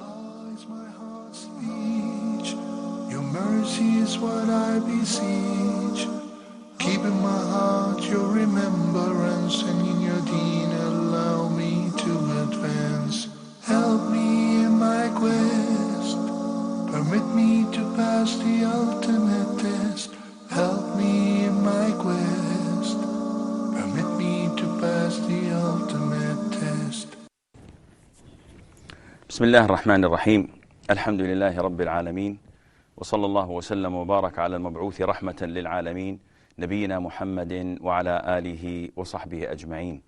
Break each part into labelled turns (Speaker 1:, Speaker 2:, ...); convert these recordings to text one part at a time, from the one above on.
Speaker 1: Allah is my heart's speech. Your mercy is what I beseech. Keep in my heart your remembrance, and in your deen allow me to advance. Help me in my quest. Permit me to pass the ultimate test. Help me in my quest. Permit me to pass the ultimate test.
Speaker 2: بسم الله الرحمن الرحيم. الحمد لله رب العالمين، وصلى الله وسلم وبارك على المبعوث رحمة للعالمين نبينا محمد وعلى آله وصحبه أجمعين.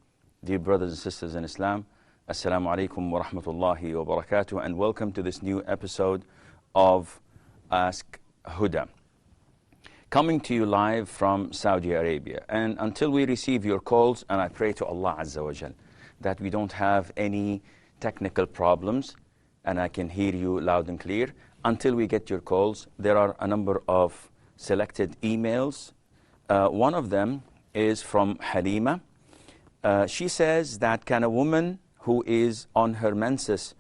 Speaker 2: Dear brothers and sisters in Islam, Assalamu alaikum wa rahmatullahi wa barakatuh, and welcome to this new episode of Ask Huda, coming to you live from Saudi Arabia. And until we receive your calls, and I pray to Allah Azza wa Jal that we don't have any technical problems and I can hear you loud and clear. Until we get your calls, there are a number of selected emails. One of them is from Halima. She says that, can a woman who is on her menses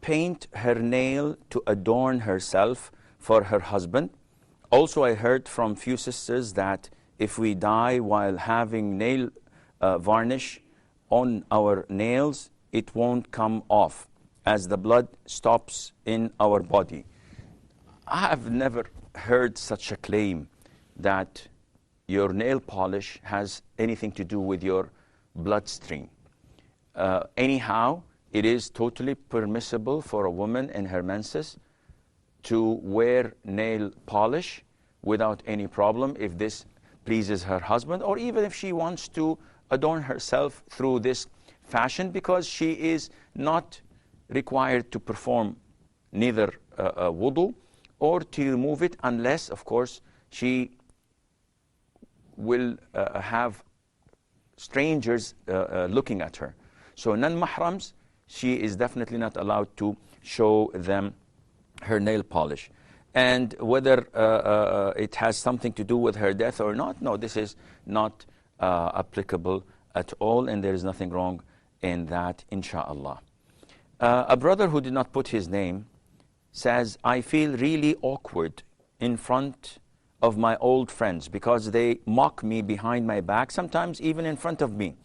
Speaker 2: paint her nail to adorn herself for her husband? Also, I heard from few sisters that if we die while having nail varnish on our nails, it won't come off as the blood stops in our body. I have never heard such a claim that your nail polish has anything to do with your bloodstream. Anyhow, it is totally permissible for a woman in her menses to wear nail polish without any problem if this pleases her husband, or even if she wants to adorn herself through this fashion, because she is not required to perform neither wudu or to remove it, unless, of course, she will have strangers looking at her. So non-mahrams, she is definitely not allowed to show them her nail polish. And whether it has something to do with her death or not, no, this is not applicable at all, and there is nothing wrong in that, insha'Allah. A brother who did not put his name says, I feel really awkward in front of my old friends because they mock me behind my back, sometimes even in front of me,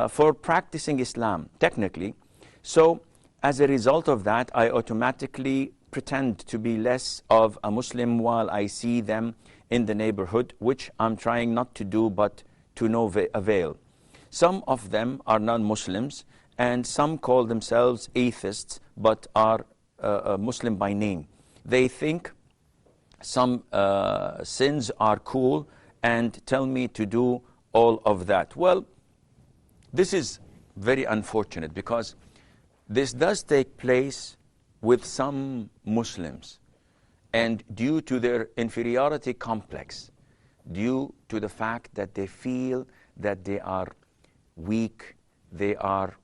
Speaker 2: for practicing Islam, technically. So as a result of that, I automatically pretend to be less of a Muslim while I see them in the neighborhood, which I'm trying not to do, but to no avail. Some of them are non-Muslims, and some call themselves atheists, but are Muslim by name. They think some sins are cool and tell me to do all of that. Well, this is very unfortunate, because this does take place with some Muslims, and due to their inferiority complex, due to the fact that they feel that they are weak, they are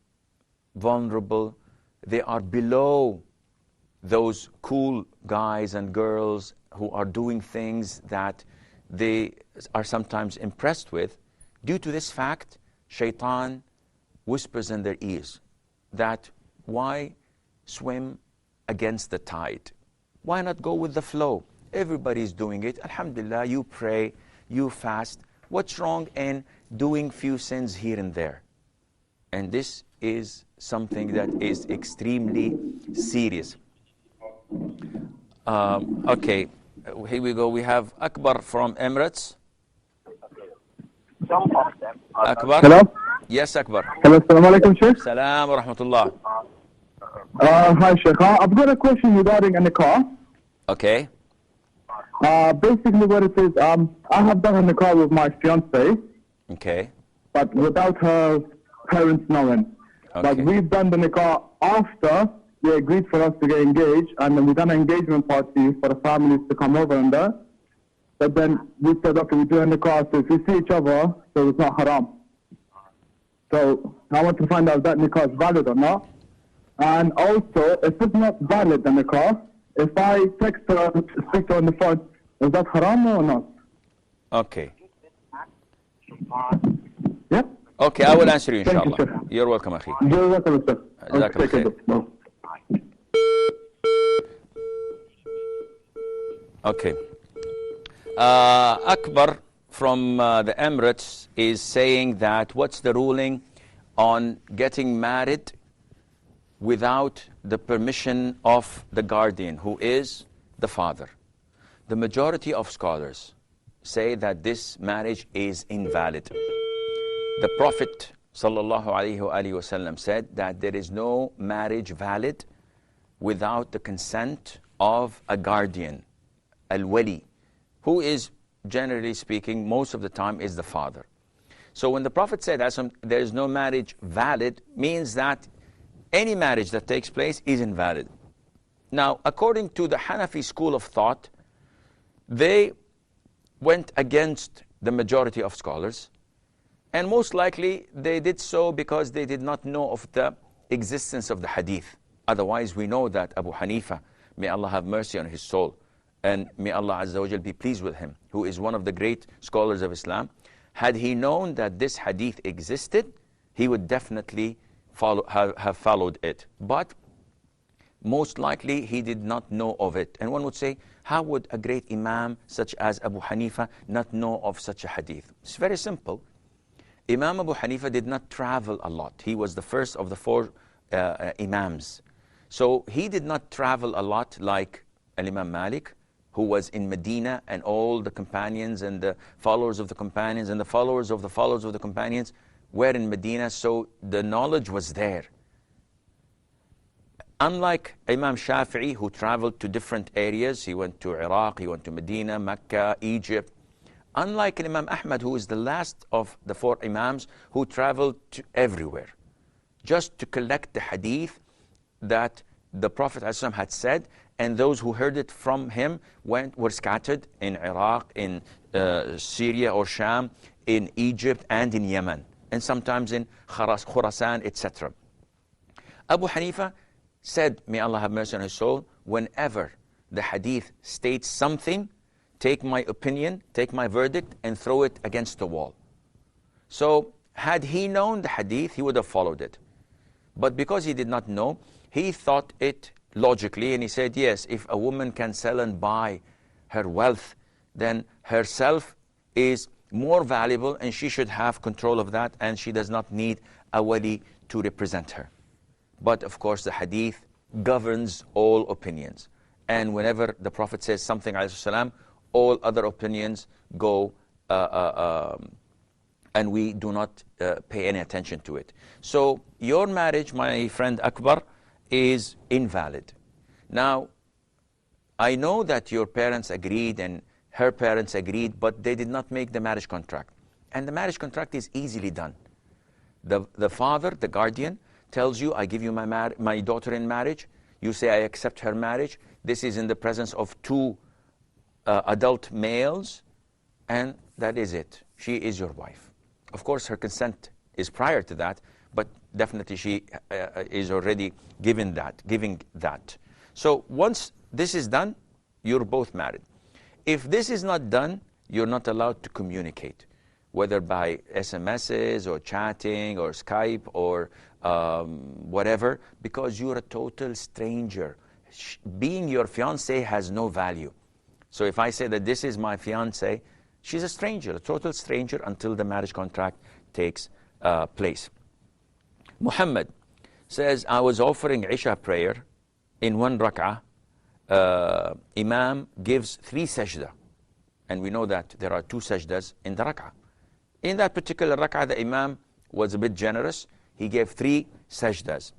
Speaker 2: vulnerable, they are below those cool guys and girls who are doing things that they are sometimes impressed with. Due to this fact, shaitan whispers in their ears that, why swim against the tide? Why not go with the flow? Everybody's doing it. Alhamdulillah, you pray, you fast. What's wrong in doing few sins here and there? And this is something that is extremely serious. Okay, here we go. We have Akbar from Emirates. Akbar?
Speaker 3: Hello?
Speaker 2: Yes, Akbar.
Speaker 3: Hello, assalamu alaikum, Sheikh.
Speaker 2: Salam wa rahmatullah.
Speaker 3: Hi, Sheikh. I've got a question regarding a car.
Speaker 2: Okay.
Speaker 3: Basically what it is, I have done in the car with my fiancée,
Speaker 2: Okay.
Speaker 3: but without her parents knowing. But
Speaker 2: Okay.
Speaker 3: we've done the nikah after they agreed for us to get engaged, and then we've done an engagement party for the families to come over and there. But then we said, okay, we do a nikah, so if we see each other, so it's not haram. So I want to find out if that nikah is valid or not. And also, if it's not valid, the nikah, if I text her, speak to her on the phone, is that haram or not?
Speaker 2: Okay.
Speaker 3: Yep.
Speaker 2: Okay, I will answer you,
Speaker 3: Thank you,
Speaker 2: inshallah.
Speaker 3: sir.
Speaker 2: You're welcome, akhi.
Speaker 3: Jazakallah, sir.
Speaker 2: Jazakallah
Speaker 3: Okay,
Speaker 2: khair.
Speaker 3: no.
Speaker 2: Okay. Akbar from the Emirates is saying that what's the ruling on getting married without the permission of the guardian, who is the father? The majority of scholars say that this marriage is invalid. The Prophet ﷺ said that there is no marriage valid without the consent of a guardian, al-wali, who is, generally speaking, most of the time is the father. So when the Prophet said there is no marriage valid, means that any marriage that takes place is invalid. Now, according to the Hanafi school of thought, they went against the majority of scholars, and most likely they did so because they did not know of the existence of the hadith. Otherwise, we know that Abu Hanifa, may Allah have mercy on his soul, and may Allah Azza wa Jal be pleased with him, who is one of the great scholars of Islam, had he known that this hadith existed, he would definitely have followed it. But most likely he did not know of it. And one would say, how would a great imam such as Abu Hanifa not know of such a hadith? It's very simple. Imam Abu Hanifa did not travel a lot. He was the first of the four imams. So he did not travel a lot like Imam Malik, who was in Medina, and all the companions and the followers of the companions and the followers of the followers of the companions were in Medina, so the knowledge was there. Unlike Imam Shafi'i, who traveled to different areas, he went to Iraq, he went to Medina, Mecca, Egypt. Unlike Imam Ahmad, who is the last of the four imams, who traveled to everywhere, just to collect the hadith that the Prophet ﷺ had said, and those who heard it from him were scattered in Iraq, in Syria or Sham, in Egypt, and in Yemen, and sometimes in Khurasan, etc. Abu Hanifa said, may Allah have mercy on his soul, whenever the hadith states something, take my opinion, take my verdict, and throw it against the wall. So had he known the hadith, he would have followed it. But because he did not know, he thought it logically, and he said, yes, if a woman can sell and buy her wealth, then herself is more valuable, and she should have control of that, and she does not need a wali to represent her. But of course, the hadith governs all opinions. And whenever the Prophet says something, ﷺ, all other opinions go, and we do not pay any attention to it. So your marriage, my friend Akbar, is invalid. Now, I know that your parents agreed and her parents agreed, but they did not make the marriage contract. And the marriage contract is easily done. The father, the guardian, tells you, I give you my daughter in marriage. You say, I accept her marriage. This is in the presence of two adult males, and that is it. She is your wife. Of course, her consent is prior to that, but definitely she is already giving that. So once this is done, you're both married. If this is not done, you're not allowed to communicate, whether by SMSs or chatting or Skype or whatever, because you're a total stranger. Being your fiancé has no value. So if I say that this is my fiancé, she's a stranger, a total stranger, until the marriage contract takes place. Muhammad says, I was offering Isha prayer in one rak'ah. Imam gives 3 sajda. And we know that there are 2 sajdas in the rak'ah. In that particular rak'ah, the Imam was a bit generous. He gave 3 sajdas.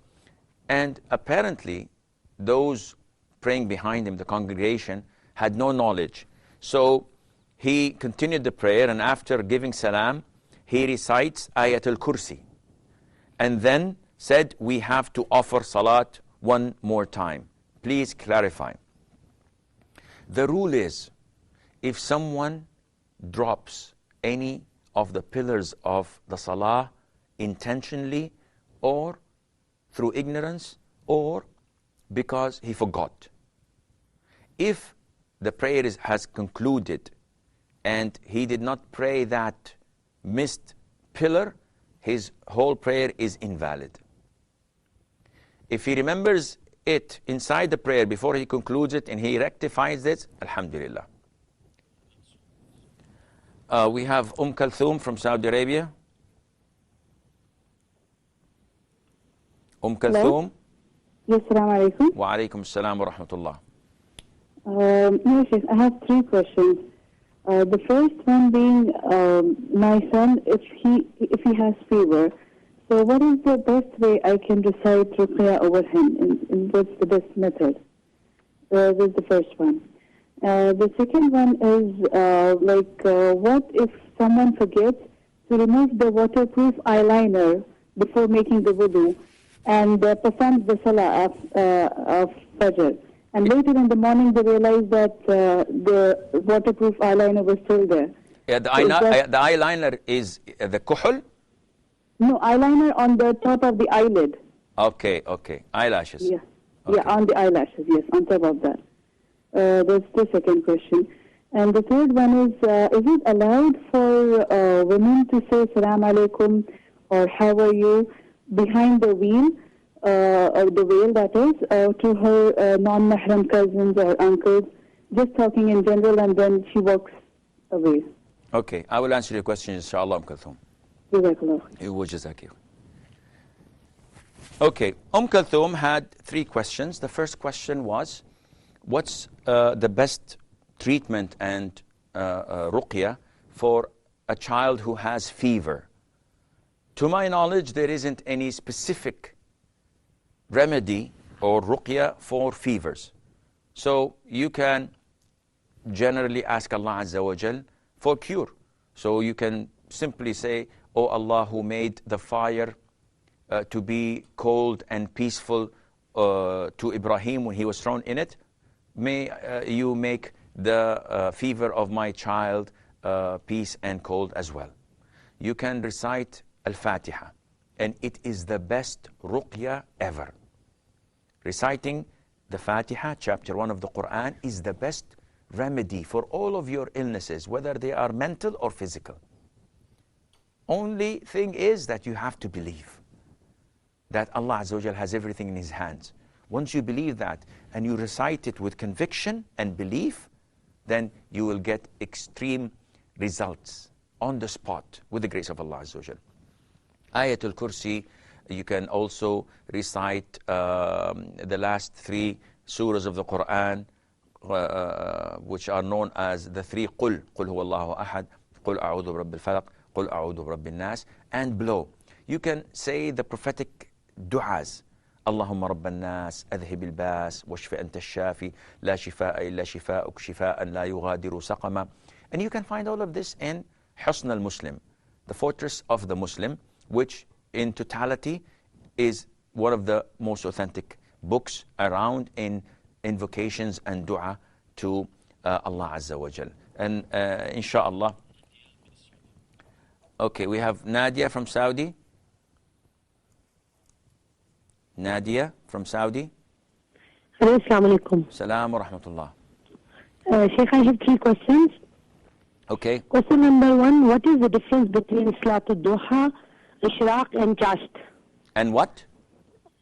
Speaker 2: And apparently, those praying behind him, the congregation, had no knowledge. So he continued the prayer, and after giving salam, he recites Ayatul Kursi. And then said, we have to offer salat one more time. Please clarify. The rule is, if someone drops any of the pillars of the salah intentionally, or through ignorance, or because he forgot, if the prayer has concluded and he did not pray that missed pillar, his whole prayer is invalid. If he remembers it inside the prayer before he concludes it and he rectifies it, alhamdulillah. We have Kulthum from Saudi Arabia. Kulthum.
Speaker 4: Yes, Assalamu alaikum.
Speaker 2: Wa alaikum assalam wa rahmatullah.
Speaker 4: Yes, yes, I have three questions. The first one being, my son, if he has fever, so what is the best way I can recite Ruqya over him? And what's the best method? This is the first one. The second one is, what if someone forgets to remove the waterproof eyeliner before making the wudu and performs the salah of Fajr? And later in the morning, they realized that the waterproof eyeliner was still there.
Speaker 2: Yeah, the eyeliner is the kuhul?
Speaker 4: No, eyeliner on the top of the eyelid.
Speaker 2: Okay, okay. Eyelashes.
Speaker 4: Yeah,
Speaker 2: Okay.
Speaker 4: yeah, on the eyelashes, yes, on top of that. That's the second question. And the third one is it allowed for women to say Salam Alaikum or how are you behind the wheel, or the veil that is, to her non-mahram cousins or uncles, just talking in general, and then she walks away?
Speaker 2: Okay, I will answer your question, inshallah, Kulthum.
Speaker 4: Jazakallah.
Speaker 2: Jazaki. Okay, Kulthum had three questions. The first question was, what's the best treatment and ruqya for a child who has fever? To my knowledge, there isn't any specific remedy or ruqya for fevers. So you can generally ask Allah Azza wa Jal for cure. So you can simply say, "O Allah, who made the fire to be cold and peaceful to Ibrahim when he was thrown in it, may you make the fever of my child peace and cold as well." You can recite Al-Fatiha, and it is the best ruqya ever. Reciting the Fatiha, chapter 1 of the Quran, is the best remedy for all of your illnesses, whether they are mental or physical. Only thing is that you have to believe that Allah Azza wa Jal has everything in His hands. Once you believe that and you recite it with conviction and belief, then you will get extreme results on the spot with the grace of Allah Azza wa Jal. Ayatul Kursi, you can also recite the last three surahs of the Quran, which are known as the three Qul. Qul huwa Allahu ahad, Qul a'udhu bi rabbil falaq, Qul a'udhu bi rabbin nas, and below. You can say the prophetic du'as. اللهم رب الناس أذهب الباس واشف أنت الشافي لا شفاء إلا شفاءك شفاء لا يغادر سقما. And you can find all of this in Husn al-Muslim, the fortress of the Muslim, which in totality is one of the most authentic books around in invocations and dua to Allah Azza wa Jal. And inshallah. Okay, we have Nadia from Saudi. Nadia from Saudi.
Speaker 5: Hello, Assalamu alaikum.
Speaker 2: Salam wa rahmatullah.
Speaker 5: Sheikh, I have three questions.
Speaker 2: Okay.
Speaker 5: Question number one, what is the difference between Salatul Duha, Ishraq and Chasht?
Speaker 2: And what?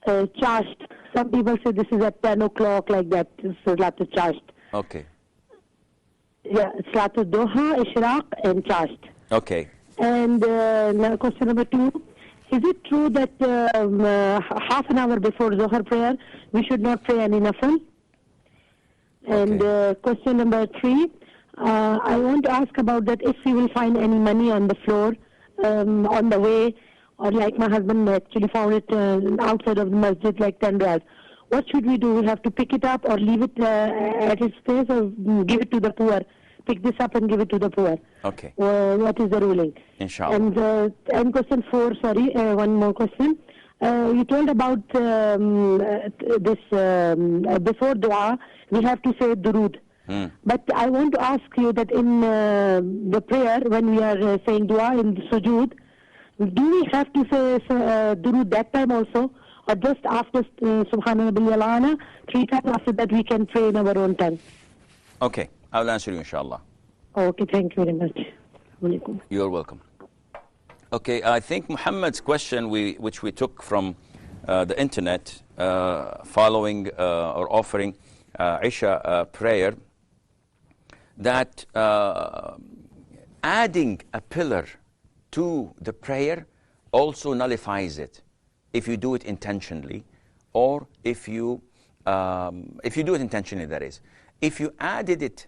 Speaker 5: Chasht. Some people say this is at 10 o'clock, like that. This is Salatul Chasht.
Speaker 2: Okay.
Speaker 5: Yeah, Salatul Duha, Ishraq and Chasht.
Speaker 2: Okay.
Speaker 5: And question number two, is it true that half an hour before Zohar prayer, we should not pray any nafil? And question number three, I want to ask about that if we will find any money on the floor on the way, or like my husband actually found it outside of the masjid, like 10 riyals. What should we do? We have to pick it up or leave it at its place, or give it to the poor? Pick this up and give it to the poor.
Speaker 2: Okay.
Speaker 5: What is the ruling?
Speaker 2: Inshallah.
Speaker 5: And question four, sorry, one more question. You told about this before dua, we have to say durood. But I want to ask you that in the prayer, when we are saying dua in the sujood, do we have to say durood that time also, or just after Subhana Rabbil A'la, 3 times after that we can pray in our own tongue?
Speaker 2: Okay, I will answer you inshallah.
Speaker 5: Okay, thank you very much. Walaikum.
Speaker 2: You're welcome. Okay, I think Muhammad's question, which we took from the internet, following or offering Isha prayer, that adding a pillar to the prayer also nullifies it if you do it intentionally, or if you do it intentionally, that is. If you added it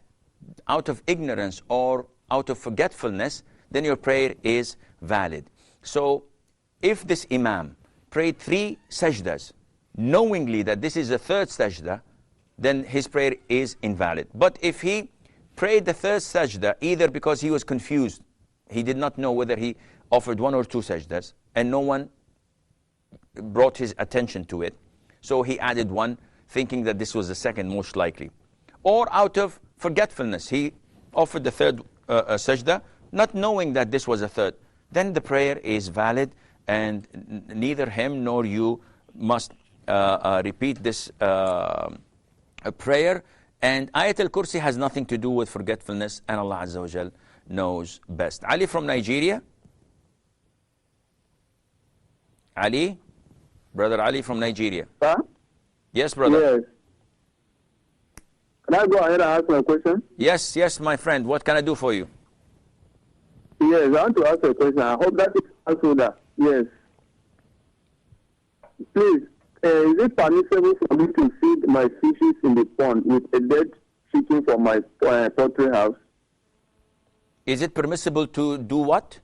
Speaker 2: out of ignorance or out of forgetfulness, then your prayer is valid. So if this imam prayed 3 sajdas, knowingly that this is the 3rd sajda, then his prayer is invalid. But if he prayed the 3rd sajda either because he was confused, he did not know whether he offered 1 or 2 sajdas, and no one brought his attention to it, so he added 1, thinking that this was the 2nd most likely. Or out of forgetfulness, he offered the 3rd sajda, not knowing that this was a 3rd. Then the prayer is valid, and neither him nor you must repeat this prayer. And Ayat al-Kursi has nothing to do with forgetfulness, and Allah Azza wa Jal knows best. Ali from Nigeria. Ali? Brother Ali from Nigeria.
Speaker 3: Huh?
Speaker 2: Yes, brother.
Speaker 3: Yes. Can I go ahead and ask my question?
Speaker 2: Yes, yes, my friend. What can I do for you?
Speaker 3: Yes, I want to ask a question. I hope that is answered. Yes. Please, is it permissible for me to feed my fishes in the pond with a dead chicken from my poultry house?
Speaker 2: Is it permissible to do what?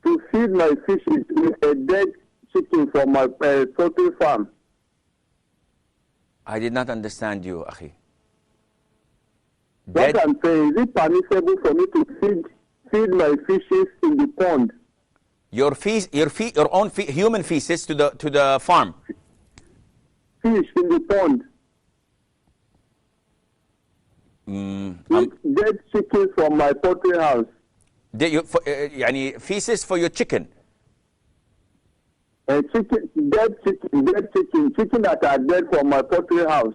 Speaker 3: To feed my fishes with a dead chicken from my poultry farm.
Speaker 2: I did not understand you, Akhi.
Speaker 3: What I'm saying, is it permissible for me to feed my fishes in the pond?
Speaker 2: Your own human feces to the farm.
Speaker 3: Fish in the pond. With dead chicken from my poultry house.
Speaker 2: يعني feces for your chicken.
Speaker 3: Dead chicken that are dead from my poultry house.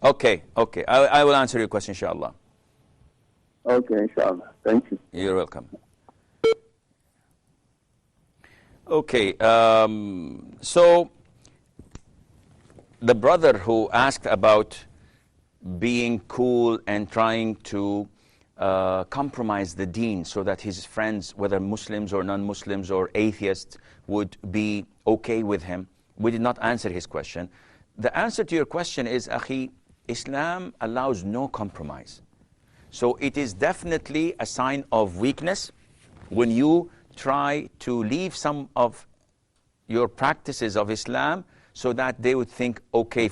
Speaker 2: Okay. I will answer your question, inshallah.
Speaker 3: Okay, inshallah. Thank you.
Speaker 2: You're welcome. Okay, so the brother who asked about being cool and trying to compromise the deen so that his friends, whether Muslims or non-Muslims or atheists, would be okay with him, we did not answer his question. The answer to your question is, Akhi, Islam allows no compromise. So it is definitely a sign of weakness when you try to leave some of your practices of Islam so that they would think okay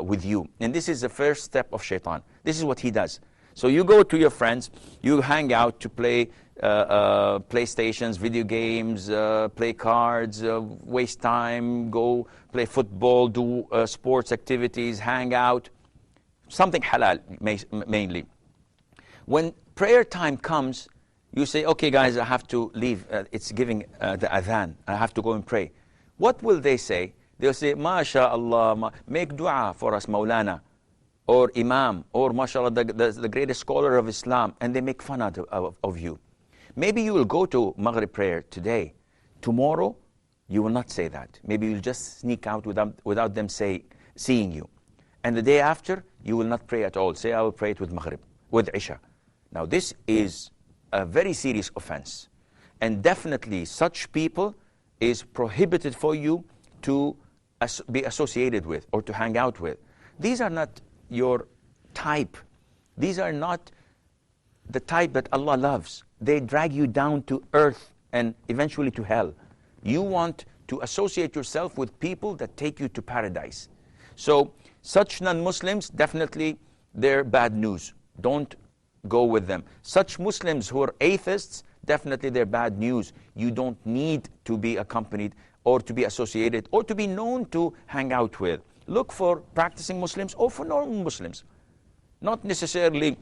Speaker 2: with you. And this is the first step of shaitan. This is what he does. So you go to your friends, you hang out to play PlayStations, video games, play cards, waste time, go play football, do sports activities, hang out, something halal mainly. When prayer time comes, you say, okay guys, I have to leave, it's giving the adhan, I have to go and pray. What will they say? They'll say, MashaAllah, make dua for us, Maulana, or Imam, or MashaAllah, the greatest scholar of Islam, and they make fun of you. Maybe you will go to Maghrib prayer today. Tomorrow, you will not say that. Maybe you'll just sneak out without them seeing you. And the day after, you will not pray at all. Say, I will pray it with Maghrib, with Isha. Now this is a very serious offense. And definitely such people is prohibited for you to be associated with or to hang out with. These are not your type. These are not the type that Allah loves. They drag you down to earth and eventually to hell. You want to associate yourself with people that take you to paradise. So such non-Muslims, definitely they're bad news. Don't go with them. Such Muslims who are atheists, definitely they're bad news. You don't need to be accompanied or to be associated or to be known to hang out with. Look for practicing Muslims or for normal Muslims. Not necessarily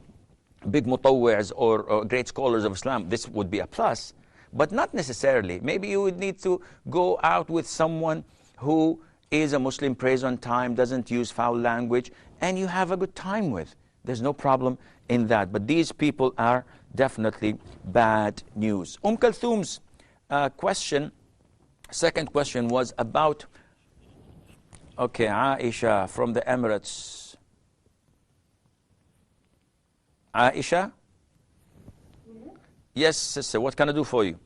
Speaker 2: big mutawwi'as or great scholars of Islam. This would be a plus, but not necessarily. Maybe you would need to go out with someone who is a Muslim, prays on time, doesn't use foul language, and you have a good time with. There's no problem in that. But these people are definitely bad news. Kulthum's question, second question, was about Okay, Aisha from the Emirates. Aisha? Yes, sister, what can I do for you?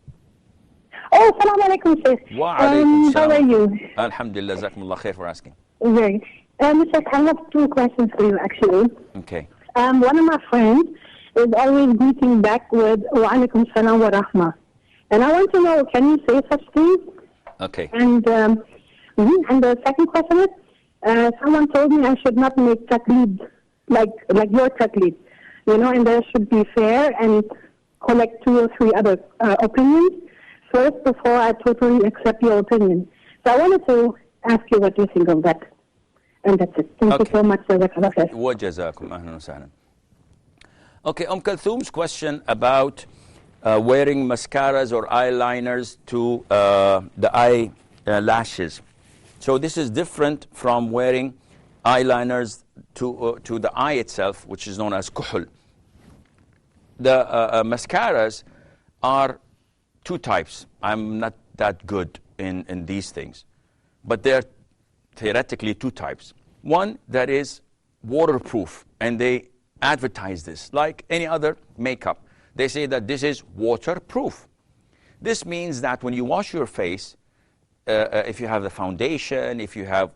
Speaker 5: Oh, salam alaikum, Sheikh.
Speaker 2: Wa alaikum
Speaker 5: How are
Speaker 2: salam.
Speaker 5: you?
Speaker 2: Alhamdulillah, jazakumullah khair for asking.
Speaker 5: Very. Sheikh, I have two questions for you, actually.
Speaker 2: Okay.
Speaker 5: One of my friends is always greeting back with wa alaikum salam wa rahmah. And I want to know, can you say such things?
Speaker 2: Okay.
Speaker 5: And the second question is, someone told me I should not make taqleed, like your taqleed, and there should be fair and collect 2 or 3 other opinions first before I totally accept your opinion. So I wanted to ask you what you think of that. And that's it. Thank you so much. Jazakallah khair.
Speaker 2: Wa jazakum, ahlan wa sahlan. Okay, Kulthum's question about wearing mascaras or eyeliners to the eye lashes. So this is different from wearing eyeliners to the eye itself, which is known as kuhl. The mascaras are 2 types. I'm not that good in these things, but they're theoretically 2 types. One that is waterproof, and they advertise this like any other makeup. They say that this is waterproof. This means that when you wash your face, if you have the foundation, if you have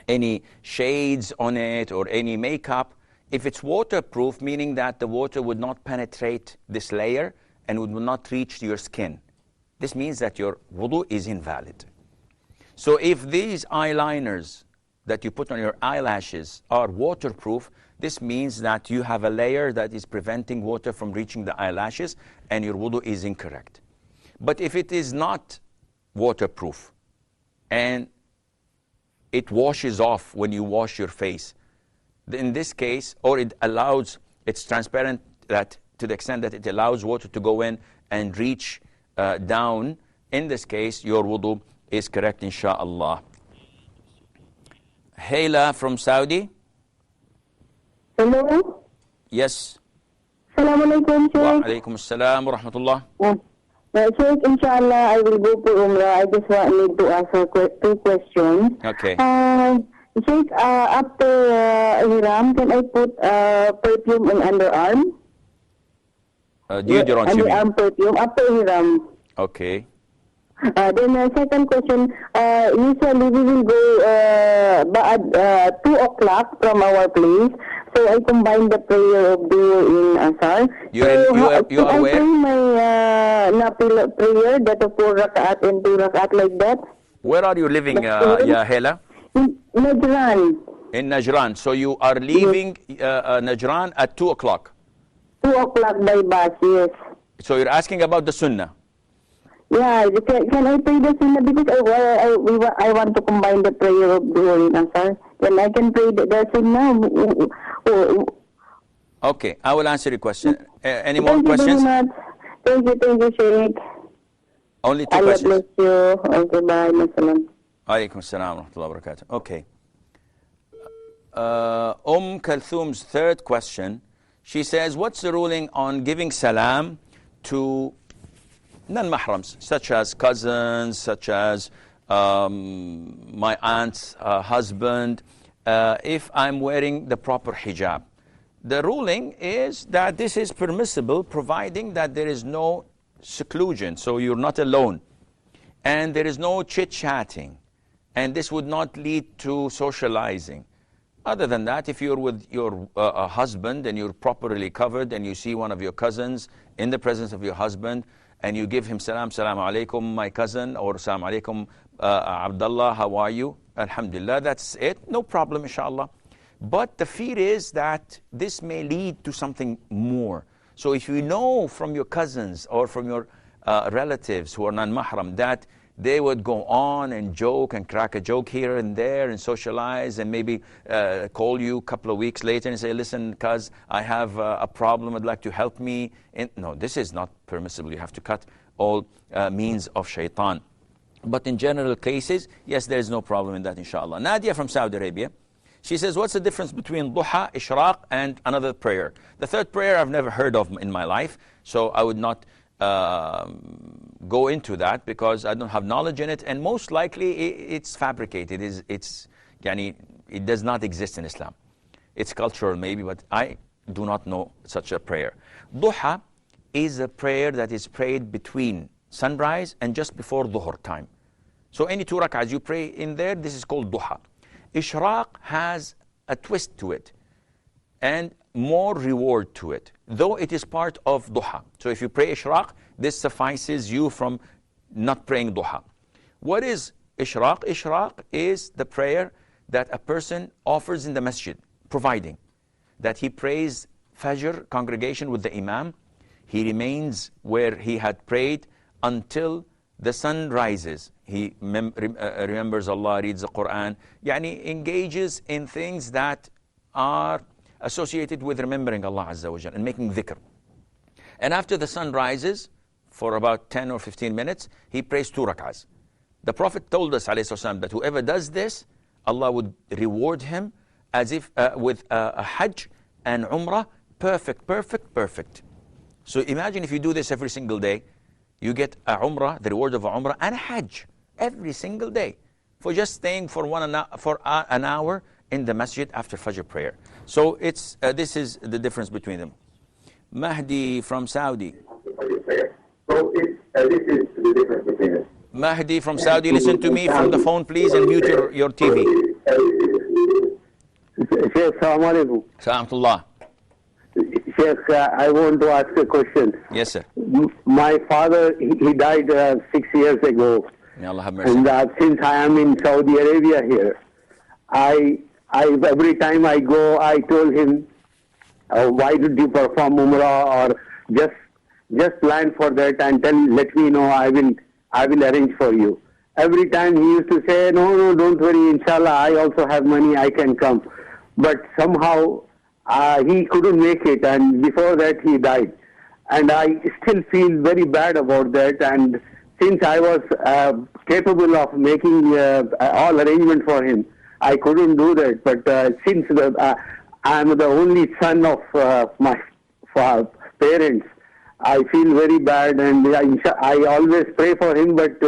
Speaker 2: any shades on it or any makeup, if it's waterproof, meaning that the water would not penetrate this layer and would not reach your skin, this means that your wudu is invalid. So if these eyeliners that you put on your eyelashes are waterproof, this means that you have a layer that is preventing water from reaching the eyelashes and your wudu is incorrect. But if it is not waterproof and it washes off when you wash your face, in this case, or it's transparent that to the extent that it allows water to go in and reach down, in this case, your wudu is correct, insha'Allah. Hayla from Saudi.
Speaker 6: Hello?
Speaker 2: Yes.
Speaker 6: Assalamu alaikum,
Speaker 2: Wa
Speaker 6: Sheikh.
Speaker 2: alaikum assalam wa rahmatullah.
Speaker 6: Sheikh, inshallah, I will go to Umrah. I just need to ask 2 questions.
Speaker 2: Okay.
Speaker 6: Sheikh, after Hiram, can I put perfume on underarm?
Speaker 2: Deodorant, you mean?
Speaker 6: Underarm perfume after Hiram.
Speaker 2: Okay.
Speaker 6: Then second question, usually we will go at 2 o'clock from our place. So I combine the prayer of Duhr in Asar.
Speaker 2: You are
Speaker 6: I
Speaker 2: where?
Speaker 6: pray my Nafil prayer, that of 4 rak'at and 2 rak'at like that.
Speaker 2: Where are you living, ya Hayla?
Speaker 6: In Najran.
Speaker 2: In Najran. So you are leaving Najran at 2 o'clock.
Speaker 6: 2 o'clock by bus, yes.
Speaker 2: So you're asking about the sunnah.
Speaker 6: Yeah, can I pray the sunnah? Because I want to combine the prayer of Duhr in Asar. Then I can pray the sunnah.
Speaker 2: Okay, I will answer your question. Any more
Speaker 6: Thank
Speaker 2: questions?
Speaker 6: you very much. Thank you, Sheikh.
Speaker 2: Only 2
Speaker 6: Allah
Speaker 2: questions.
Speaker 6: bless you. Okay, bye. Assalam.
Speaker 2: Alaikum assalam wa rahmatullahi wa barakatuh. Okay. Kulthum's 3rd question. She says, what's the ruling on giving salam to non-mahrams, such as cousins, such as my aunt's husband, if I'm wearing the proper hijab? The ruling is that this is permissible, providing that there is no seclusion, so you're not alone, and there is no chit-chatting, and this would not lead to socializing. Other than that, if you're with your husband and you're properly covered and you see one of your cousins in the presence of your husband and you give him salam alaikum, my cousin, or salam alaikum, Abdullah, how are you? Alhamdulillah, that's it. No problem, inshallah. But the fear is that this may lead to something more. So if you know from your cousins or from your relatives who are non-mahram that they would go on and joke and crack a joke here and there and socialize and maybe call you a couple of weeks later and say, listen, cuz, I have a problem, I'd like to help me. No, this is not permissible. You have to cut all means of shaitan. But in general cases, yes, there is no problem in that, inshallah. Nadia from Saudi Arabia, she says, what's the difference between duha, ishraq, and another prayer? The 3rd prayer I've never heard of in my life, so I would not go into that because I don't have knowledge in it, and most likely it's fabricated. It's Yani, it does not exist in Islam. It's cultural maybe, but I do not know such a prayer. Duha is a prayer that is prayed between sunrise and just before Dhuhr time. So any 2 rak'ahs you pray in there, this is called Duha. Ishraq has a twist to it and more reward to it, though it is part of Duha. So if you pray Ishraq, this suffices you from not praying Duha. What is Ishraq? Ishraq is the prayer that a person offers in the masjid, providing that he prays Fajr congregation with the Imam. He remains where he had prayed until the sun rises. He remembers Allah, reads the Quran, yani engages in things that are associated with remembering Allah Azza wa Jal and making dhikr. And after the sun rises, for about 10 or 15 minutes, he prays 2 rak'ahs. The Prophet told us ﷺ, that whoever does this, Allah would reward him as if with a Hajj and Umrah, perfect, perfect, perfect. So imagine if you do this every single day, you get a Umrah, the reward of a Umrah, and a Hajj every single day for just staying for an hour in the masjid after Fajr prayer. So it's this is the difference between them. Mahdi from Saudi.
Speaker 7: So this is the difference between them.
Speaker 2: Mahdi from Saudi, listen to me from the phone, please, and mute your TV.
Speaker 7: Sheikh, Assalamu alaikum.
Speaker 2: Salamatullah.
Speaker 7: Sheikh, I want to ask a question.
Speaker 2: Yes, sir.
Speaker 7: My father, he died 6 years ago.
Speaker 2: May Allah have mercy.
Speaker 7: And since I am in Saudi Arabia here, I every time I go, I told him, why did you perform Umrah, or just plan for that and let me know, I will arrange for you. Every time he used to say, no, don't worry, inshallah, I also have money, I can come. But somehow he couldn't make it, and before that he died. And I still feel very bad about that, and since I was capable of making all arrangement for him, I couldn't do that. But since I am the only son of my parents, I feel very bad, and I always pray for him, but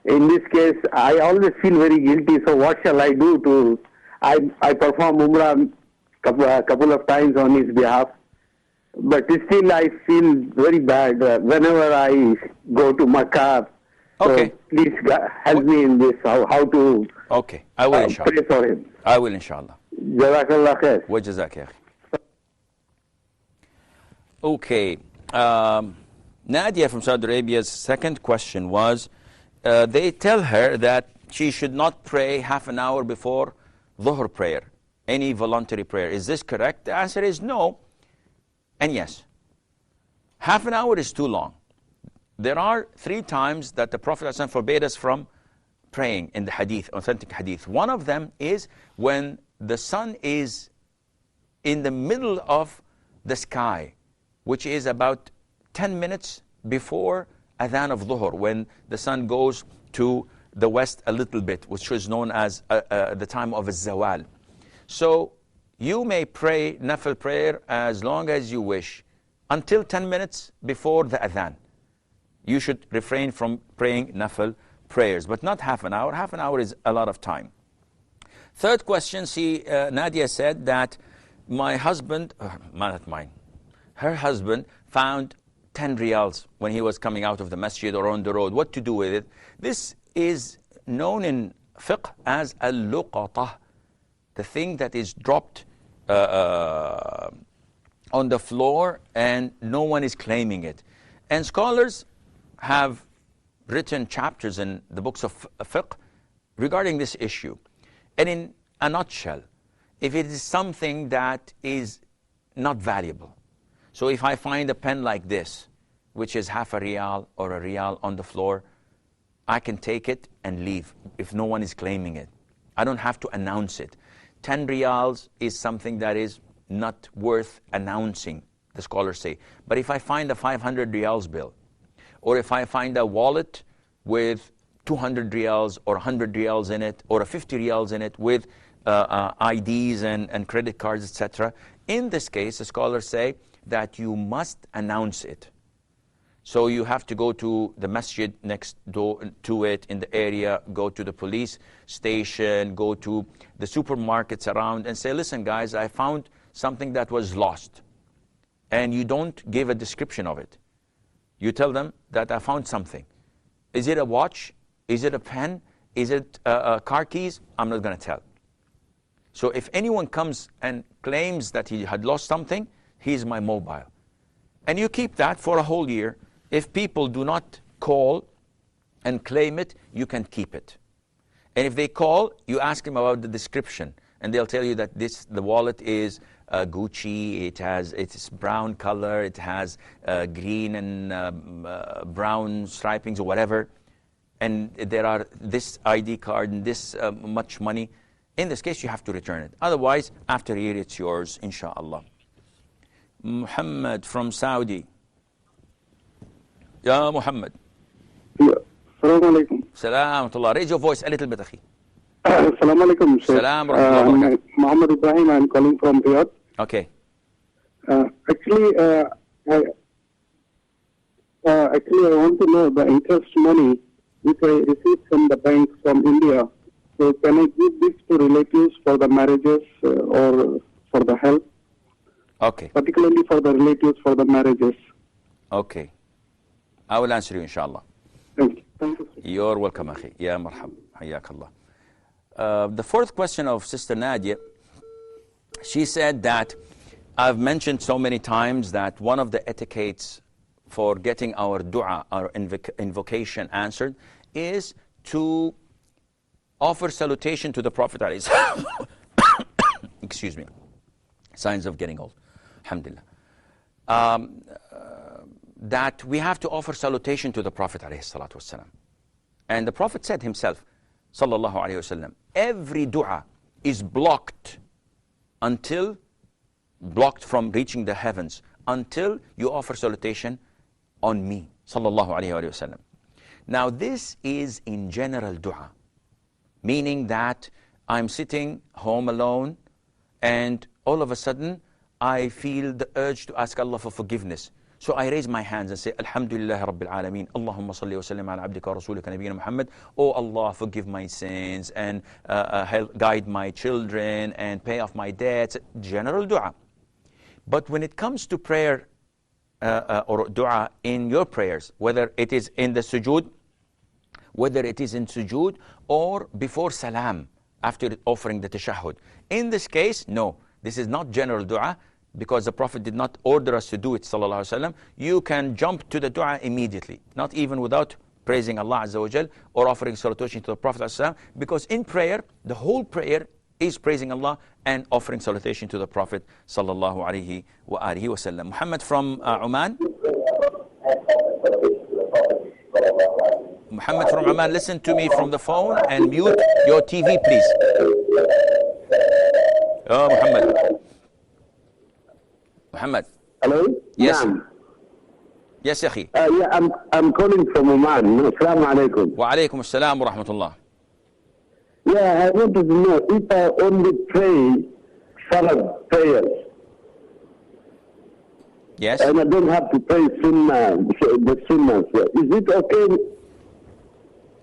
Speaker 7: in this case, I always feel very guilty. So what shall I do I perform Umrah a couple of times on his behalf, but still I feel very bad whenever I go to Makkah.
Speaker 2: Okay.
Speaker 7: So please help me in this, how to
Speaker 2: Okay, I will inshallah.
Speaker 7: pray for him.
Speaker 2: I will inshallah.
Speaker 7: Jazakallah khair.
Speaker 2: Wa jazak ya akhi. Okay. Nadia from Saudi Arabia's second question was, they tell her that she should not pray half an hour before Dhuhr prayer, any voluntary prayer. Is this correct? The answer is no and yes. Half an hour is too long. There are 3 times that the Prophet ﷺ forbade us from praying in the hadith, authentic hadith. One of them is when the sun is in the middle of the sky, which is about 10 minutes before Adhan of Dhuhr, when the sun goes to the west a little bit, which is known as the time of Zawal. So you may pray Nafil prayer as long as you wish, until 10 minutes before the Adhan. You should refrain from praying Nafil prayers, but not half an hour. Half an hour is a lot of time. Third question, Nadia said that my husband, not mine, her husband found 10 riyals when he was coming out of the masjid or on the road. What to do with it? This is known in fiqh as al-luqatah, the thing that is dropped on the floor and no one is claiming it. And scholars have written chapters in the books of fiqh regarding this issue. And in a nutshell, if it is something that is not valuable, so if I find a pen like this, which is half a riyal or a riyal on the floor, I can take it and leave if no one is claiming it. I don't have to announce it. 10 riyals is something that is not worth announcing, the scholars say. But if I find a 500 riyals bill, or if I find a wallet with 200 riyals or 100 riyals in it, or a 50 riyals in it with IDs and credit cards, etc., in this case, the scholars say that you must announce it. So you have to go to the masjid next door to it in the area, go to the police station, go to the supermarkets around and say, listen guys, I found something that was lost. And you don't give a description of it. You tell them that I found something. Is it a watch? Is it a pen? Is it car keys? I'm not going to tell. So if anyone comes and claims that he had lost something, he's my mobile. And you keep that for a whole year. If people do not call and claim it, you can keep it. And if they call, you ask them about the description. And they'll tell you that the wallet is Gucci, it's brown color, it has green and brown stripings or whatever. And there are this ID card and this much money. In this case, you have to return it. Otherwise, after a year, it's yours, inshallah. Muhammad from Saudi. Ya Muhammad.
Speaker 3: Assalamu alaikum.
Speaker 2: Salam wa raise your voice a little bit, akhi.
Speaker 3: Assalamu alaikum, Sheikh.
Speaker 2: Salam wa rahmatullahi wa barakatuh.
Speaker 3: Muhammad Ibrahim, I'm calling from Riyadh.
Speaker 2: Okay.
Speaker 3: Actually, I want to know the interest money which I received from the bank from India. So can I give this to relatives for the marriages or for the help?
Speaker 2: Okay.
Speaker 3: Particularly for the relatives for the marriages.
Speaker 2: Okay. I will answer you, inshallah.
Speaker 3: Thank you. Thank you, sir.
Speaker 2: You're welcome, akhi. Ya marhab. Hayyakallah. The fourth question of Sister Nadia, she said that I've mentioned so many times that one of the etiquettes for getting our dua, our invocation answered, is to offer salutation to the Prophet. Excuse me. Signs of getting old. Alhamdulillah. That we have to offer salutation to the Prophet ﷺ. And the Prophet said himself, sallallahu alayhi wasallam, every dua is blocked from reaching the heavens until you offer salutation on me, sallallahu alayhi wasallam. Now this is in general dua, meaning that I'm sitting home alone and all of a sudden I feel the urge to ask Allah for forgiveness. So I raise my hands and say, Alhamdulillah Rabbil Alameen, Allahumma salli wa sallim ala abdika wa rasulika nabiyyina Muhammad. Oh Allah, forgive my sins and help guide my children and pay off my debts. General dua. But when it comes to prayer or dua in your prayers, whether it is in the sujood, or before salam, after offering the tashahhud. In this case, no, this is not general dua, because the Prophet did not order us to do it, sallallahu alaihi wasallam. You can jump to the dua immediately, not even without praising Allah Azza wa Jal or offering salutation to the Prophet ﷺ, because in prayer, the whole prayer is praising Allah and offering salutation to the Prophet sallallahu alaihi wasallam. Muhammad from Oman. Muhammad from Oman, listen to me from the phone and mute your TV, please. Oh, Muhammad. Muhammad.
Speaker 7: Hello?
Speaker 2: Yes.
Speaker 7: Naam.
Speaker 2: Yes, Akhi.
Speaker 7: Yeah, I'm calling from Oman. Assalamu alaikum.
Speaker 2: Wa alaikum assalam wa rahmatullah.
Speaker 7: Yeah, I wanted to know if I only pray Salat prayers
Speaker 2: Yes.
Speaker 7: and I don't have to pray Sunnah, the Sunnahs. Is it okay?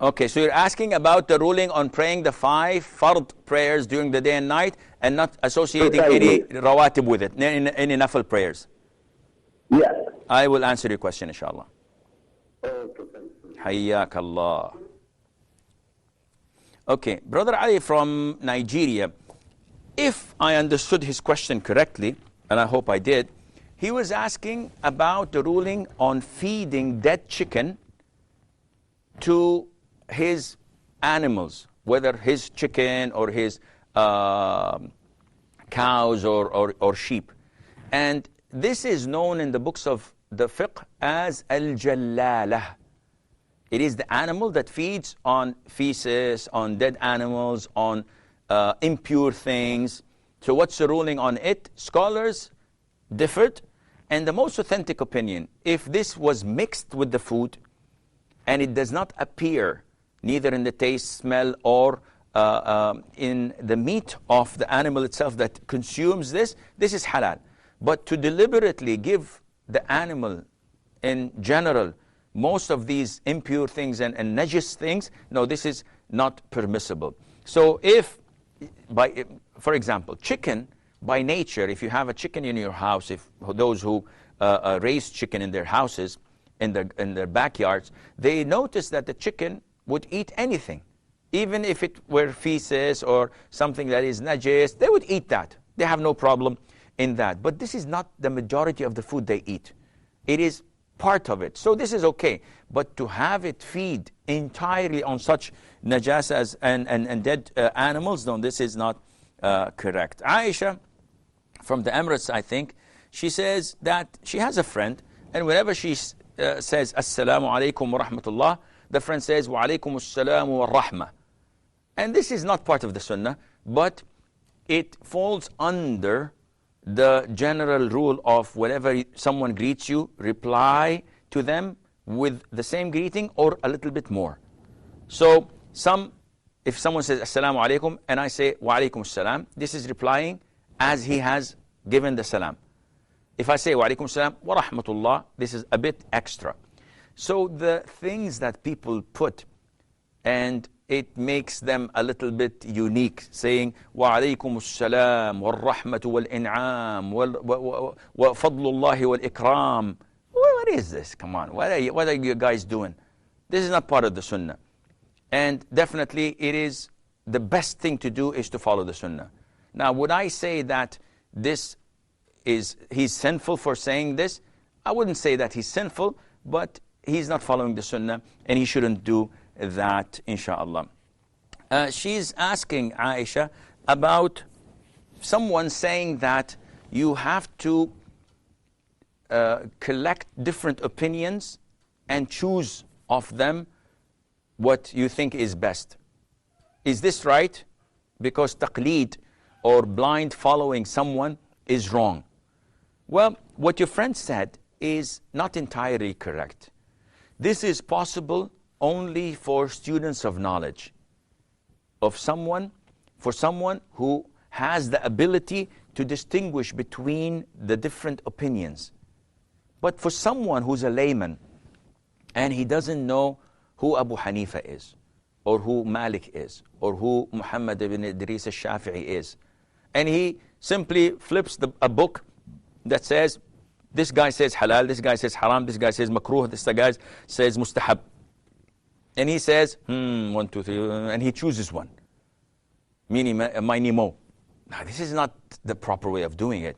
Speaker 2: Okay, so you're asking about the ruling on praying the 5 fard prayers during the day and night and not associating any rawatib with it, any nafil prayers.
Speaker 7: Yes.
Speaker 2: I will answer your question, inshallah. Hayyak Allah. Okay, Brother Ali from Nigeria, if I understood his question correctly, and I hope I did, he was asking about the ruling on feeding dead chicken to his animals, whether his chicken or his cows or sheep. And this is known in the books of the fiqh as al-jallalah. It is the animal that feeds on feces, on dead animals, on impure things. So what's the ruling on it? Scholars differed. And the most authentic opinion, if this was mixed with the food and it does not appear neither in the taste, smell, or in the meat of the animal itself that consumes this, this is halal. But to deliberately give the animal in general, most of these impure things and najis things, no, this is not permissible. So if, for example, chicken, by nature, if you have a chicken in your house, if those who raise chicken in their houses, in their backyards, they notice that the chicken would eat anything. Even if it were feces or something that is najis, they would eat that. They have no problem in that. But this is not the majority of the food they eat. It is part of it. So this is okay. But to have it feed entirely on such najasas and dead animals, no, this is not correct. Aisha, from the Emirates, I think, she says that she has a friend, and whenever she says, Assalamu alaikum wa rahmatullah, the friend says, Wa alaikum assalam wa rahmah. And this is not part of the sunnah, but it falls under the general rule of whenever someone greets you, reply to them with the same greeting or a little bit more. So if someone says Assalamu alaikum and I say Wa alaikum assalam, this is replying as he has given the salam. If I say Wa alaikum assalam wa rahmatullah, this is a bit extra. So the things that people put, and it makes them a little bit unique, saying Wa alaikum assalam wa rahmatu wal in'am wa fadlullahi wal ikram. What is this? Come on, what are you guys doing? This is not part of the sunnah. And definitely it is the best thing to do is to follow the sunnah. Now, would I say that he's sinful for saying this? I wouldn't say that he's sinful, but he's not following the sunnah, and he shouldn't do that, inshallah. She's asking Aisha about someone saying that you have to collect different opinions and choose of them what you think is best. Is this right? Because taqleed, or blind following someone, is wrong. Well, what your friend said is not entirely correct. This is possible only for students of knowledge, for someone who has the ability to distinguish between the different opinions. But for someone who's a layman and he doesn't know who Abu Hanifa is, or who Malik is, or who Muhammad ibn Idris al-Shafi'i is, and he simply flips a book that says, this guy says halal, this guy says haram, this guy says makruh, this guy says mustahab. And he says, 1, 2, 3, and he chooses one. Meaning, mo. Now, this is not the proper way of doing it.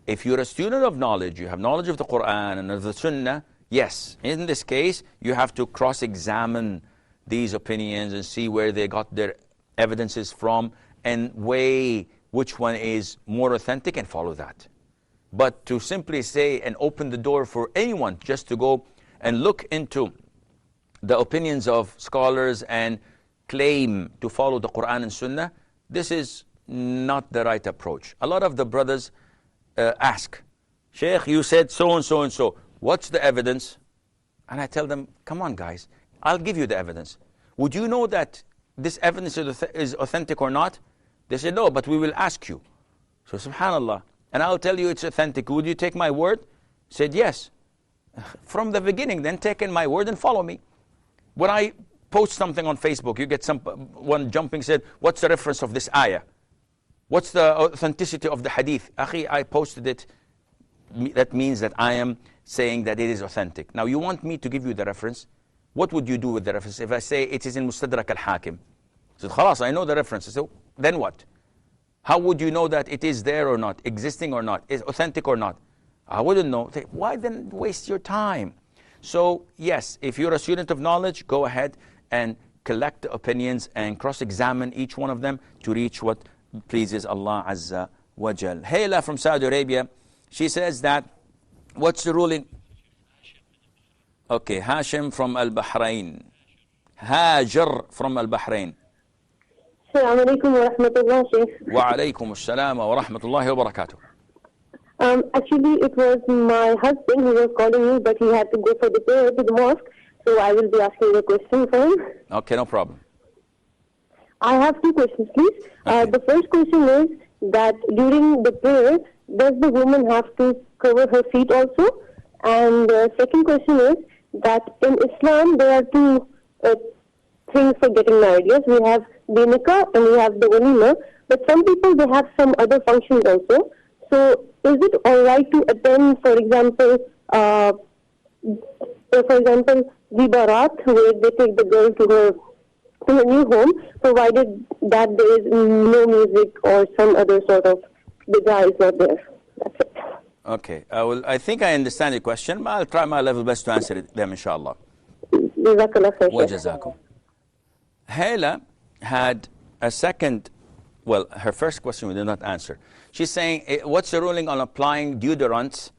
Speaker 2: If you're a student of knowledge, you have knowledge of the Quran and of the Sunnah, yes, in this case, you have to cross-examine these opinions and see where they got their evidences from and weigh which one is more authentic and follow that. But to simply say and open the door for anyone just to go and look into the opinions of scholars and claim to follow the Quran and Sunnah, this is not the right approach. A lot of the brothers ask, Sheikh, you said so and so and so. What's the evidence? And I tell them, come on guys, I'll give you the evidence. Would you know that this evidence is authentic or not? They said, no, but we will ask you. So subhanallah, and I'll tell you it's authentic. Would you take my word? Said, yes. From the beginning, then take in my word and follow me. When I post something on Facebook, you get one jumping, said, what's the reference of this ayah? What's the authenticity of the hadith? Akhi, I posted it. That means that I am saying that it is authentic. Now, you want me to give you the reference? What would you do with the reference? If I say it is in Mustadrak al-Hakim, I said, khalas, I know the reference. So then what? How would you know that it is there or not, existing or not, is authentic or not? I wouldn't know. Why then waste your time? So yes, if you're a student of knowledge, go ahead and collect the opinions and cross-examine each one of them to reach what pleases Allah Azza wa Jal. Hayla from Saudi Arabia, she says that, what's the ruling? Okay, Hashim from Al-Bahrain. Hajar from Al-Bahrain.
Speaker 6: Assalamu alaikum wa rahmatullah, Sheikh.
Speaker 2: Wa alaikum assalam wa rahmatullahi wa barakatuh.
Speaker 6: Actually, it was my husband who was calling me, but he had to go for the prayer to the mosque, so I will be asking a question for him.
Speaker 2: Okay, no problem.
Speaker 6: I have 2 questions, please.
Speaker 2: Okay.
Speaker 6: The first question is that during the prayer, does the woman have to cover her feet also? And second question is that in Islam there are two things for getting married. Yes, we have the nikah and we have the walima, but some people, they have some other functions also. So is it all right to attend, for example, the barat, where they take the girl to her new home, provided that there is no music or some other sort of bid'ah is not there? That's it.
Speaker 2: Okay, I think I understand your question, but I'll try my level best to answer it them, inshallah.
Speaker 6: Jazakallah khair.
Speaker 2: Wajazakum. Hala had a second, well, her first question we did not answer. She's saying, what's the ruling on applying deodorants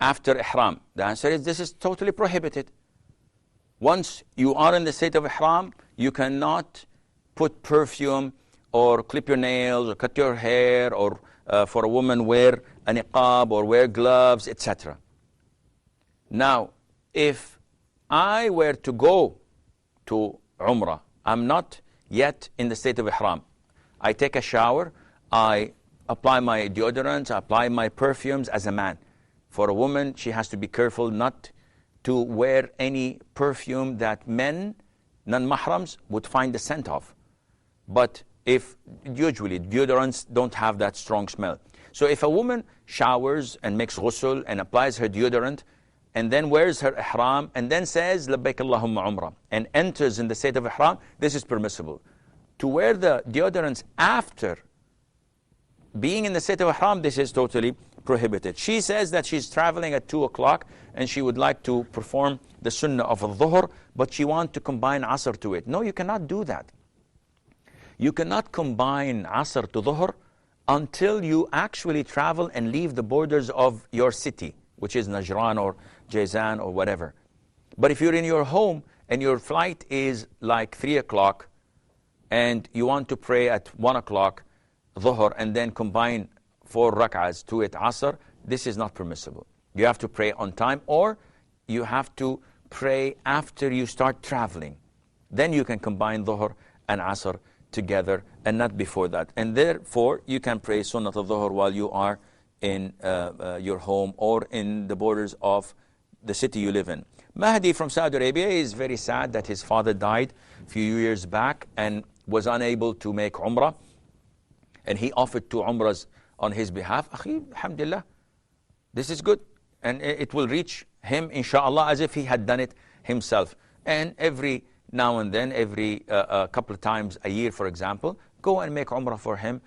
Speaker 2: after ihram? The answer is, this is totally prohibited. Once you are in the state of ihram, you cannot put perfume or clip your nails or cut your hair, or for a woman wear a niqab or wear gloves, etc. Now, if I were to go to Umrah, I'm not yet in the state of ihram. I take a shower, I apply my deodorants, I apply my perfumes as a man. For a woman, she has to be careful not to wear any perfume that men, non-mahrams, would find the scent of. But if usually deodorants don't have that strong smell. So if a woman showers and makes ghusl and applies her deodorant and then wears her ihram and then says labbaik Allahumma umrah and enters in the state of ihram, this is permissible. To wear the deodorants after being in the state of ihram, this is totally prohibited. She says that she's traveling at 2 o'clock and she would like to perform the sunnah of al-dhuhr, but she wants to combine asr to it. No, you cannot do that. You cannot combine asr to dhuhr until you actually travel and leave the borders of your city, which is Najran or Jazan or whatever. But if you're in your home and your flight is like 3 o'clock and you want to pray at 1 o'clock dhuhr and then combine 4 rak'ahs to it asr, this is not permissible. You have to pray on time, or you have to pray after you start traveling. Then you can combine dhuhr and asr together and not before that. And therefore, you can pray sunnat al-dhuhr while you are in your home or in the borders of the city you live in. Mahdi from Saudi Arabia is very sad that his father died a few years back and was unable to make umrah. And he offered 2 umrahs on his behalf. Akhi, alhamdulillah, this is good. And it will reach him, inshallah, as if he had done it himself. And every now and then, every couple of times a year, for example, go and make umrah for him.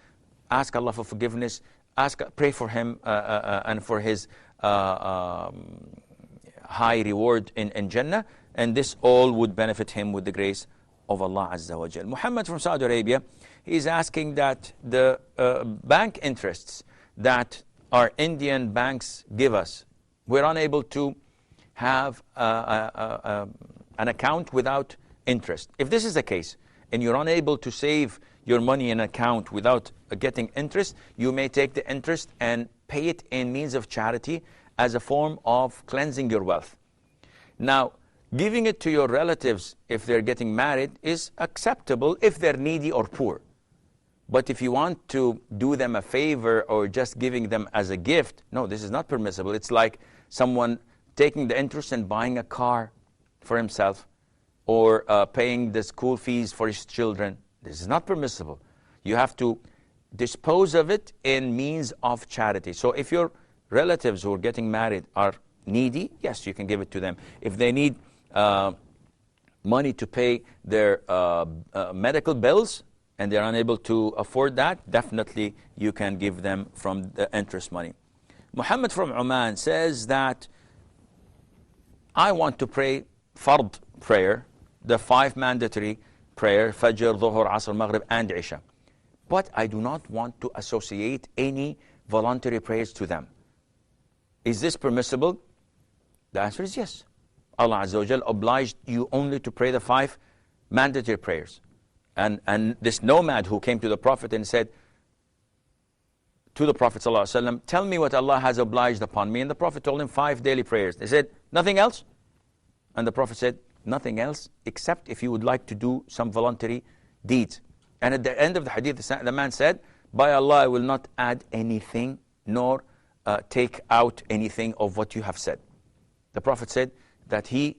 Speaker 2: Ask Allah for forgiveness. Pray for him and for his high reward in Jannah. And this all would benefit him with the grace of Allah Azza wa Jal. Muhammad from Saudi Arabia, he's asking that the bank interests that our Indian banks give us, we're unable to have an account without interest. If this is the case, and you're unable to save your money in an account without getting interest, you may take the interest and pay it in means of charity as a form of cleansing your wealth. Now, giving it to your relatives if they're getting married is acceptable if they're needy or poor. But if you want to do them a favor or just giving them as a gift, no, this is not permissible. It's like someone taking the interest and buying a car for himself or paying the school fees for his children. This is not permissible. You have to dispose of it in means of charity. So if your relatives who are getting married are needy, yes, you can give it to them. If they need money to pay their medical bills and they're unable to afford that, definitely you can give them from the interest money. Muhammad from Oman says that I want to pray fard prayer, the 5 mandatory prayer, Fajr, Dhuhr, Asr, Maghrib, and Isha. But I do not want to associate any voluntary prayers to them. Is this permissible? The answer is yes. Allah Azza wa Jal obliged you only to pray the 5 mandatory prayers. And this nomad who came to the Prophet and said to the Prophet ﷺ, tell me what Allah has obliged upon me. And the Prophet told him 5 daily prayers. They said, nothing else? And the Prophet said, nothing else except if you would like to do some voluntary deeds. And at the end of the hadith, the man said, by Allah, I will not add anything nor take out anything of what you have said. the Prophet said that he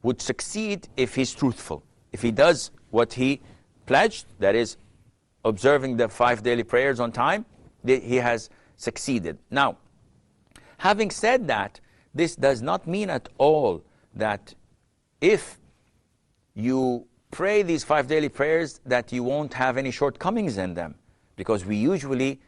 Speaker 2: would succeed if he's truthful. If he does what he pledged, that is, observing the 5 daily prayers on time, he has succeeded. Now, having said that, this does not mean at all that if you pray these 5 daily prayers that you won't have any shortcomings in them. Because we usually,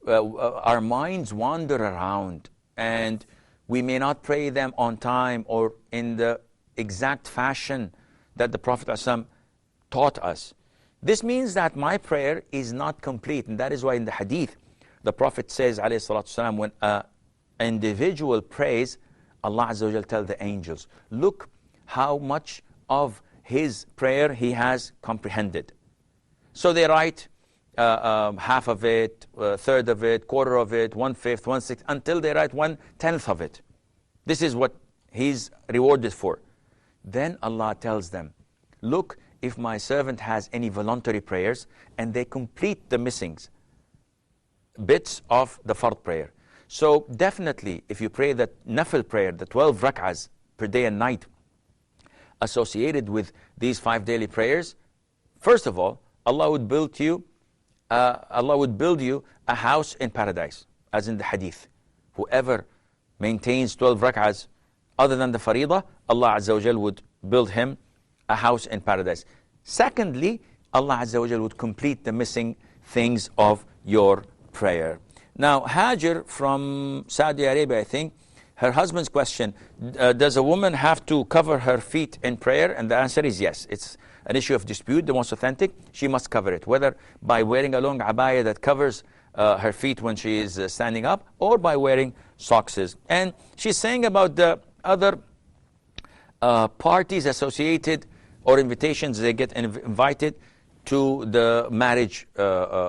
Speaker 2: our minds wander around and we may not pray them on time or in the exact fashion that the Prophet ﷺ taught us. This means that my prayer is not complete, and that is why in the hadith, the Prophet says, ﷺ, when an individual prays, Allah Azza wa Jal tells the angels, look how much of his prayer he has comprehended. So they write half of it, a third of it, quarter of it, 1/5, 1/6, until they write 1/10 of it. This is what he's rewarded for. Then Allah tells them, look, if my servant has any voluntary prayers and they complete the missings, bits of the fard prayer. So definitely, if you pray that nafil prayer, the 12 rak'ahs per day and night, associated with these 5 daily prayers, first of all, Allah would build you a house in paradise, as in the hadith. Whoever maintains 12 rak'ahs other than the faridah, Allah Azza wa Jal would build him a house in paradise. Secondly, Allah Azza wa Jal would complete the missing things of your prayer. Now, Hajar from Saudi Arabia, I think, her husband's question, does a woman have to cover her feet in prayer? And the answer is yes. It's an issue of dispute, the most authentic. She must cover it, whether by wearing a long abaya that covers her feet when she is standing up, or by wearing socks. And she's saying about the other parties associated or invitations, they get invited to the marriage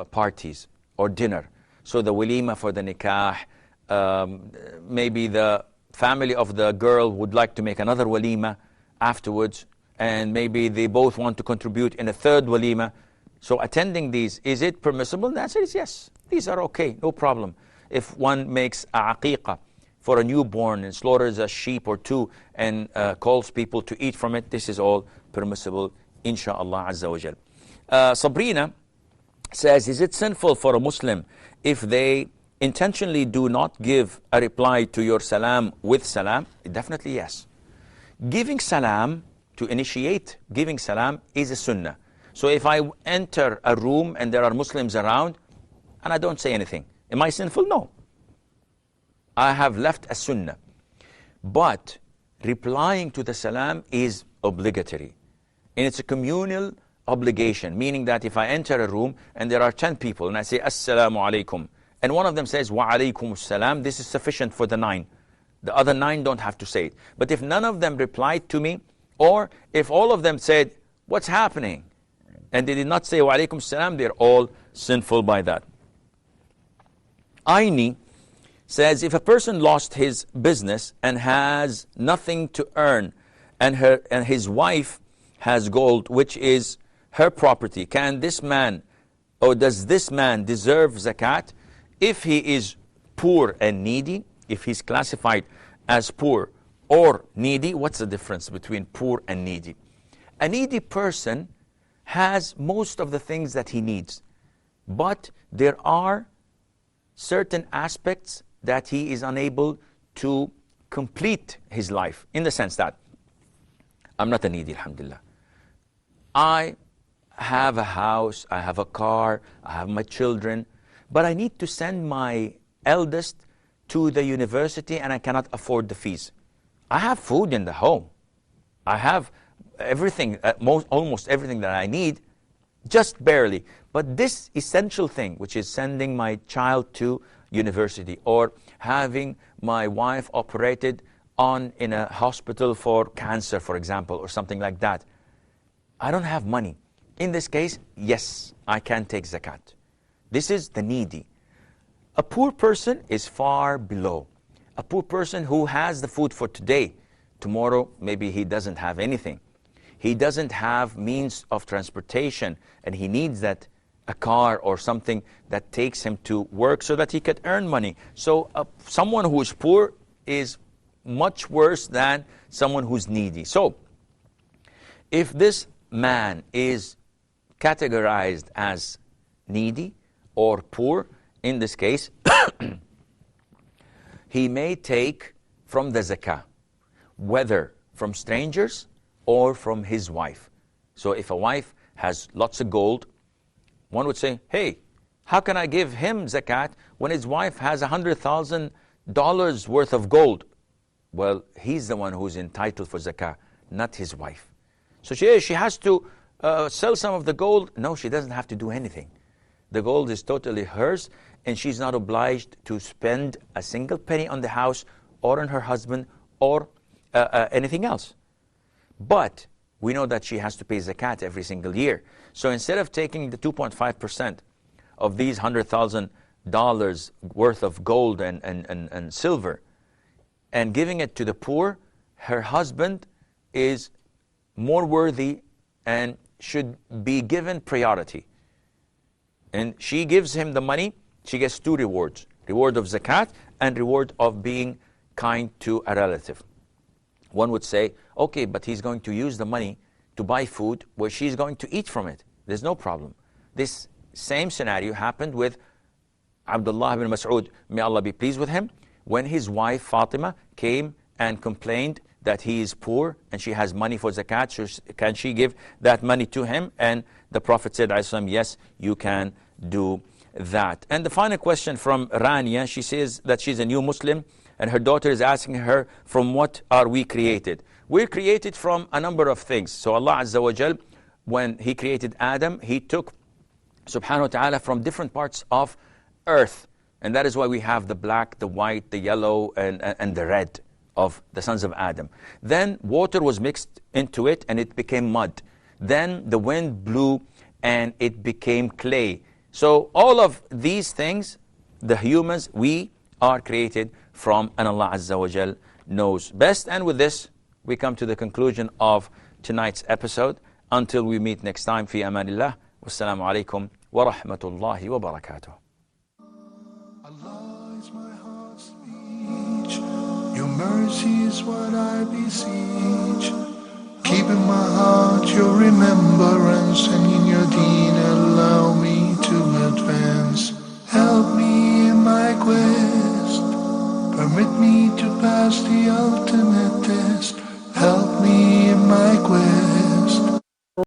Speaker 2: parties or dinner. So the walima for the nikah, maybe the family of the girl would like to make another walima afterwards, and maybe they both want to contribute in a third walima. So attending these, is it permissible? The answer is yes. These are okay, no problem. If one makes a aqiqah for a newborn and slaughters a sheep or two and calls people to eat from it, this is all permissible, insha'Allah Azza wa Jal. Sabrina says, is it sinful for a Muslim if they intentionally do not give a reply to your salam with salam? Definitely yes. Giving salam, to initiate giving salam, is a sunnah. So if I enter a room and there are Muslims around and I don't say anything, am I sinful? No. I have left a sunnah. But replying to the salam is obligatory. And it's a communal obligation, meaning that if I enter a room and there are 10 people and I say assalamu alaikum, and one of them says wa alaikum assalam, this is sufficient for the 9. The other 9 don't have to say it. But if none of them replied to me, or if all of them said, what's happening? And they did not say wa alaikum assalam, they're all sinful by that. Aini says, if a person lost his business and has nothing to earn, and his wife has gold, which is her property, can this man, or does this man deserve zakat? If he is poor and needy, if he's classified as poor or needy, what's the difference between poor and needy? A needy person has most of the things that he needs, but there are certain aspects that he is unable to complete his life, in the sense that I'm not a needy, alhamdulillah. I have a house, I have a car, I have my children, but I need to send my eldest to the university and I cannot afford the fees. I have food in the home. I have everything, almost everything that I need, just barely. But this essential thing, which is sending my child to university, or having my wife operated on in a hospital for cancer, for example, or something like that, I don't have money. In this case, yes, I can take zakat. This is the needy. A poor person is far below. A poor person who has the food for today, tomorrow maybe he doesn't have anything. He doesn't have means of transportation, and he needs that, a car or something that takes him to work so that he could earn money. So someone who is poor is much worse than someone who's needy. So, if this man is categorized as needy or poor, in this case, he may take from the zakah, whether from strangers or from his wife. So if a wife has lots of gold, one would say, hey, how can I give him zakat when his wife has $100,000 worth of gold? Well, he's the one who's entitled for zakah, not his wife. So she has to sell some of the gold. No, she doesn't have to do anything. The gold is totally hers, and she's not obliged to spend a single penny on the house or on her husband or anything else. But we know that she has to pay zakat every single year. So instead of taking the 2.5% of these $100,000 worth of gold and silver and giving it to the poor, her husband is more worthy and should be given priority. And she gives him the money, she gets two rewards. Reward of zakat and reward of being kind to a relative. One would say, okay, but he's going to use the money to buy food where she's going to eat from it. There's no problem. This same scenario happened with Abdullah ibn Mas'ud, may Allah be pleased with him, when his wife Fatima came and complained that he is poor and she has money for zakat, so can she give that money to him? And the Prophet said, yes, you can do that. And the final question from Rania, she says that she's a new Muslim and her daughter is asking her, from what are we created? We're created from a number of things. So Allah Azza wa Jal, when He created Adam, He took, subhanahu wa ta'ala, from different parts of earth. And that is why we have the black, the white, the yellow, and the red of the sons of Adam. Then water was mixed into it and it became mud. Then the wind blew and it became clay. So all of these things, the humans, we are created from, and Allah Azza wa Jal knows best. And with this, we come to the conclusion of tonight's episode. Until we meet next time, fi amanillah. Wassalamu alaikum wa rahmatullahi wa barakatuh.
Speaker 1: Allah is my heart's speech. Your mercy is what I beseech. Keep in my heart your remembrance, and in your deen allow me to advance. Help me in my quest. Permit me to pass the ultimate test. Help me in my quest.